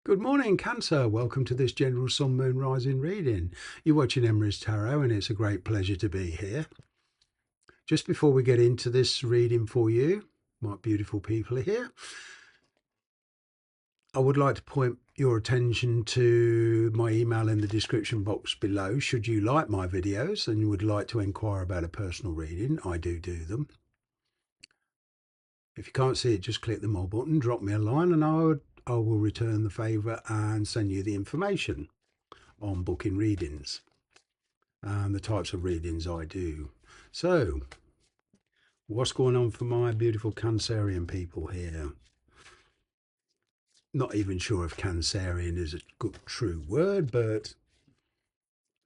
Good morning, Cancer. Welcome to this general sun, moon, rising reading. You're watching Emery's Tarot, and it's a great pleasure to be here. Just before we get into this reading for you, my beautiful people are here, I would like to point your attention to my email in the description box below. Should you like my videos and would like to inquire about a personal reading, I do them. If you can't see it, just click the more button, drop me a line, and I will return the favour and send you the information on booking readings and the types of readings I do. So, what's going on for my beautiful Cancerian people here? Not even sure if Cancerian is a good true word, but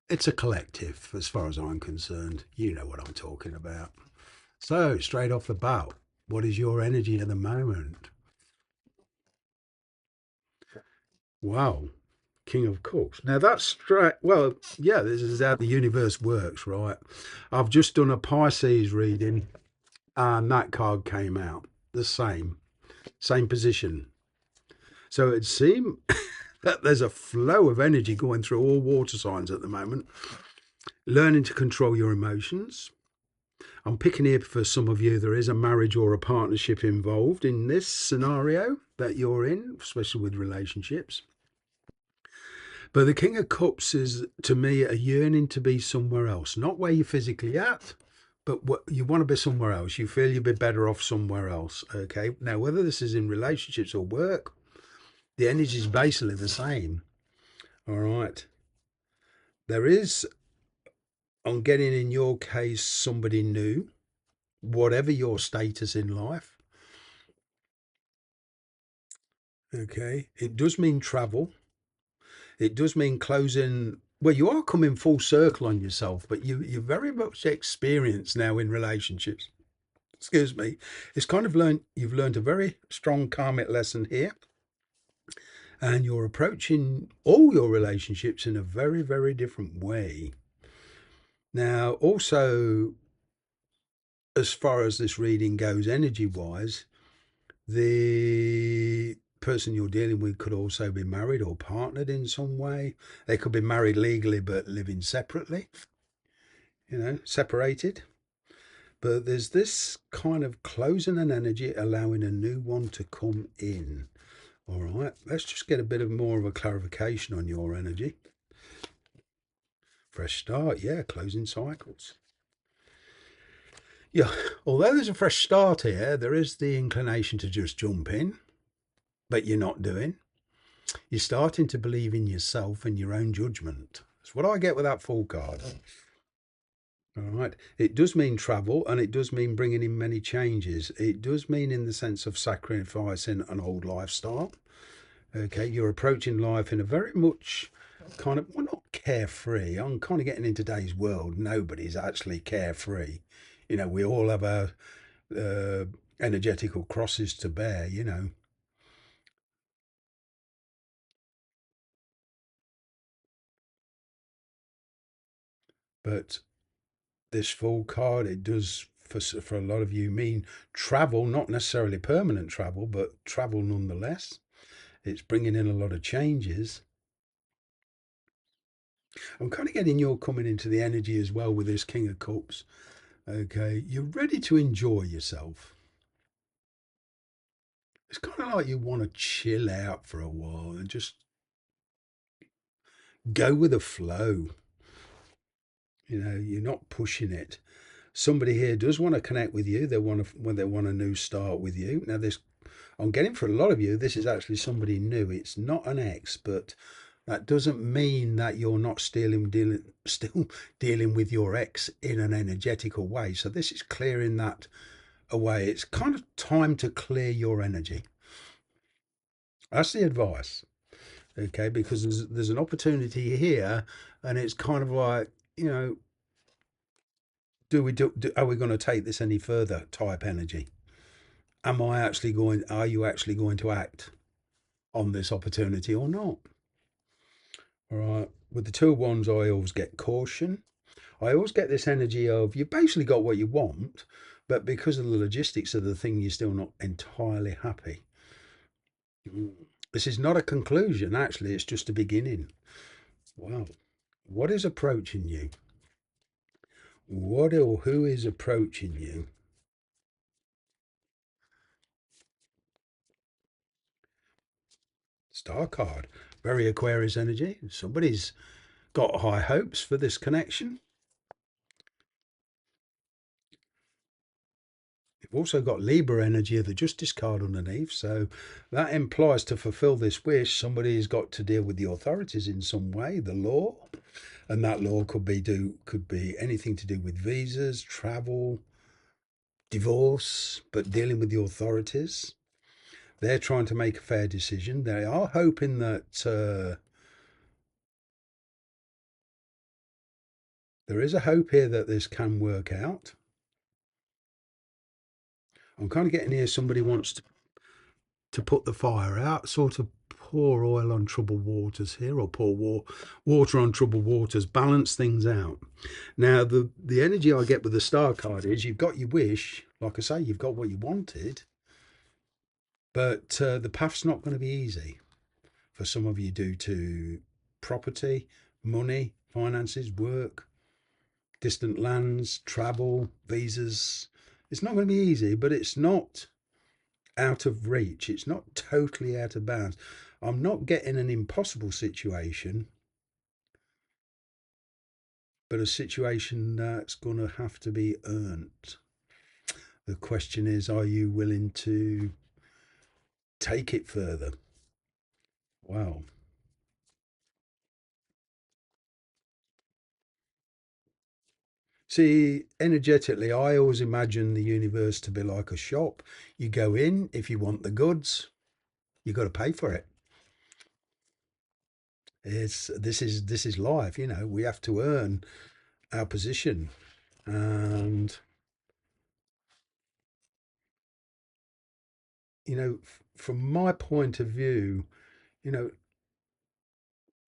it's a collective as far as I'm concerned. You know what I'm talking about. So, straight off the bat, what is your energy at the moment? Wow, King of Cups. Now that's straight. Well, yeah, this is how the universe works, right? I've just done a Pisces reading, and that card came out the same position. So it seems that there's a flow of energy going through all water signs at the moment. Learning to control your emotions. I'm picking here for some of you, there is a marriage or a partnership involved in this scenario that you're in, especially with relationships. But the King of Cups is, to me, a yearning to be somewhere else, not where you're physically at, but what you want to be somewhere else. You feel you'd be better off somewhere else. Okay. Now, whether this is in relationships or work, the energy is basically the same. All right. There is, on getting in your case, somebody new, whatever your status in life. Okay. It does mean travel. It does mean closing. Well, you are coming full circle on yourself, but you're very much experienced now in relationships. Excuse me. It's kind of you've learned a very strong karmic lesson here, and you're approaching all your relationships in a very, very different way. Now, also, as far as this reading goes, energy wise, the person you're dealing with could also be married or partnered in some way. They could be married legally but living separately, separated. But there's this kind of closing an energy, allowing a new one to come in. All right, let's just get a bit of more of a clarification on your energy. Fresh start, yeah, closing cycles. Yeah, although there's a fresh start here, there is the inclination to just jump in, but you're not doing. You're starting to believe in yourself and your own judgment. That's what I get with that full card. All right. It does mean travel, and it does mean bringing in many changes. It does mean in the sense of sacrificing an old lifestyle. Okay. You're approaching life in a very much kind of, well, not carefree. I'm kind of getting in today's world. Nobody's actually carefree. We all have our energetical crosses to bear. But this full card, it does for a lot of you mean travel, not necessarily permanent travel, but travel nonetheless. It's bringing in a lot of changes. I'm kind of getting you're coming into the energy as well with this King of Cups. Okay, you're ready to enjoy yourself. It's kind of like you want to chill out for a while and just go with the flow. You're not pushing it. Somebody here does want to connect with you. They want a new start with you. Now, this I'm getting for a lot of you. This is actually somebody new. It's not an ex, but that doesn't mean that you're not still dealing with your ex in an energetical way. So this is clearing that away. It's kind of time to clear your energy. That's the advice. Okay, because there's an opportunity here, and it's kind of like, are we going to take this any further type energy? Are you actually going to act on this opportunity or not? All right. With the two of wands, I always get caution. I always get this energy of you basically got what you want, but because of the logistics of the thing, you're still not entirely happy. This is not a conclusion, actually, it's just a beginning. Wow. What is approaching you? What or who is approaching you? Star card. Very Aquarius energy. Somebody's got high hopes for this connection. You've also got Libra energy of the Justice card underneath. So that implies to fulfill this wish, somebody's got to deal with the authorities in some way, the law. And that law could be anything to do with visas, travel, divorce, but dealing with the authorities. They're trying to make a fair decision. They are hoping that there is a hope here that this can work out. I'm kind of getting here somebody wants to put the fire out, sort of pour oil on troubled waters here, or pour water on troubled waters, balance things out. Now, the energy I get with the star card is you've got your wish, like I say, you've got what you wanted, but the path's not going to be easy for some of you due to property, money, finances, work, distant lands, travel, visas. It's not going to be easy, but it's not out of reach. It's not totally out of bounds. I'm not getting an impossible situation, but a situation that's going to have to be earned. The question is, are you willing to take it further? Wow. See, energetically, I always imagine the universe to be like a shop. You go in, if you want the goods, you got to pay for it. This is life, you know. We have to earn our position, and you know, from my point of view, you know,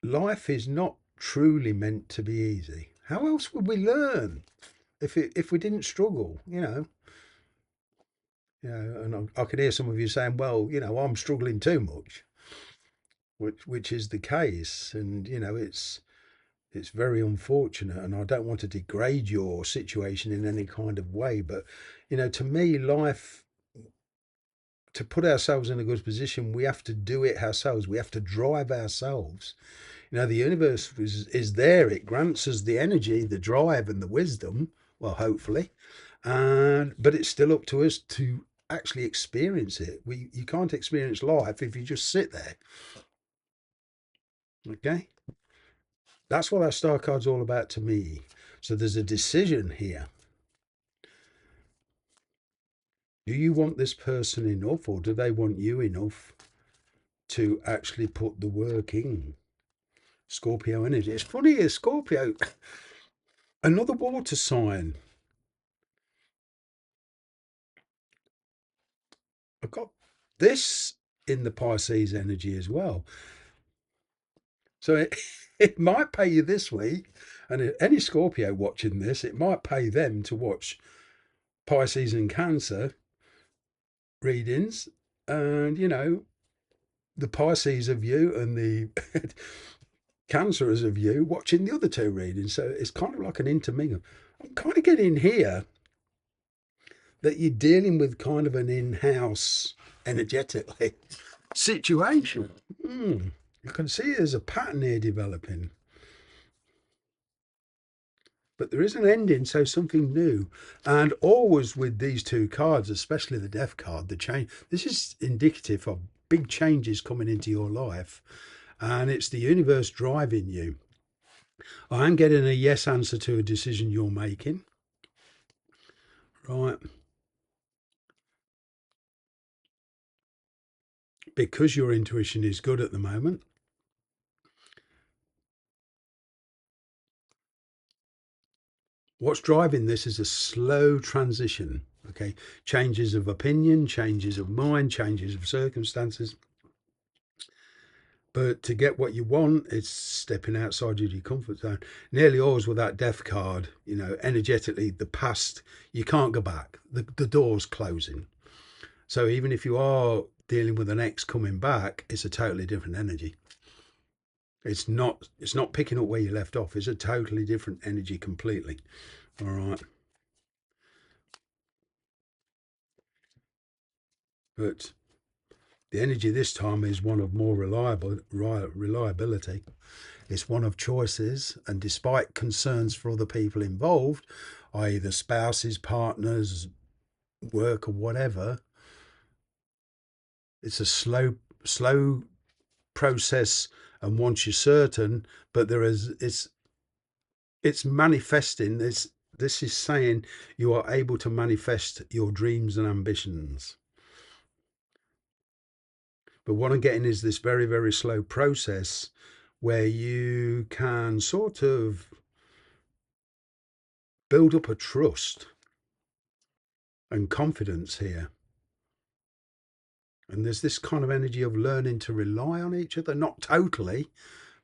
life is not truly meant to be easy. How else would we learn if we didn't struggle? And I could hear some of you saying, "Well, I'm struggling too much," which is the case, and it's very unfortunate, and I don't want to degrade your situation in any kind of way, but to me, life, to put ourselves in a good position, we have to do it ourselves. We have to drive ourselves. The universe is there. It grants us the energy, the drive, and the wisdom. Well, hopefully, but it's still up to us to actually experience it. You can't experience life if you just sit there. Okay, that's what that star card's all about to me. So there's a decision here. Do you want this person enough, or do they want you enough to actually put the work in? Scorpio energy. It's funny, Scorpio, another water sign. I've got this in the Pisces energy as well. So it might pay you this week, and any Scorpio watching this, it might pay them to watch Pisces and Cancer readings, and the Pisces of you and the Cancerers of you watching the other two readings. So it's kind of like an intermingle. I'm kind of getting here that you're dealing with kind of an in-house energetically situation. You can see there's a pattern here developing. But there is an ending, so something new. And always with these two cards, especially the Death card, the change. This is indicative of big changes coming into your life. And it's the universe driving you. I am getting a yes answer to a decision you're making. Right. Because your intuition is good at the moment. What's driving this is a slow transition. Okay. Changes of opinion, changes of mind, changes of circumstances. But to get what you want, it's stepping outside your comfort zone. Nearly always with that Death card, energetically, the past, you can't go back. The door's closing. So even if you are dealing with an ex coming back, it's a totally different energy. It's not picking up where you left off. It's a totally different energy completely. All right. But the energy this time is one of more reliability. It's one of choices, and despite concerns for other people involved, i.e. the spouses, partners, work or whatever, it's a slow process, and once you're certain, but it's manifesting. This is saying you are able to manifest your dreams and ambitions. But what I'm getting is this very, very slow process where you can sort of build up a trust and confidence here. And there's this kind of energy of learning to rely on each other, not totally,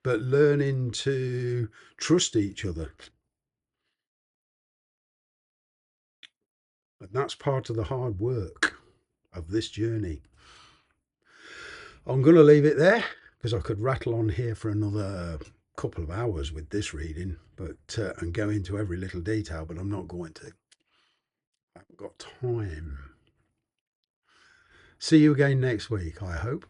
but learning to trust each other. And that's part of the hard work of this journey. I'm going to leave it there because I could rattle on here for another couple of hours with this reading, but and go into every little detail, but I'm not going to. I haven't got time. See you again next week, I hope.